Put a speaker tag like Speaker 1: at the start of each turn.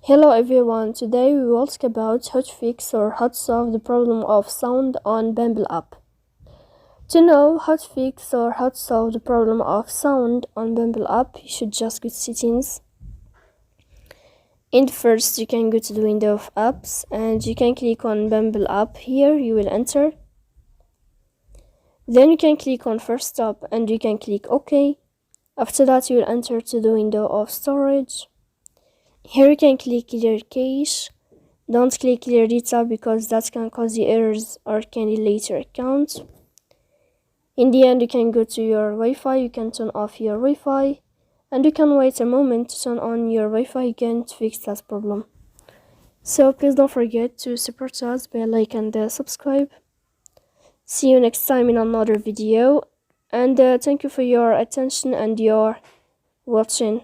Speaker 1: Hello everyone, today we will talk about how to fix or how to solve the problem of sound on Bumble app. To know how to fix or how to solve the problem of sound on Bumble app, you should just go to settings. And first you can go to the window of apps and you can click on Bumble app. Here you will enter. Then you can click on first stop and you can click OK. After that you will enter to the window of storage. Here you can click clear cache. Don't click clear data because that can cause you errors or can delete your account. In the end, you can go to your Wi-Fi, you can turn off your Wi-Fi, and you can wait a moment to turn on your Wi-Fi again to fix that problem. So please don't forget to support us by like and subscribe. See you next time in another video, and thank you for your attention and your watching.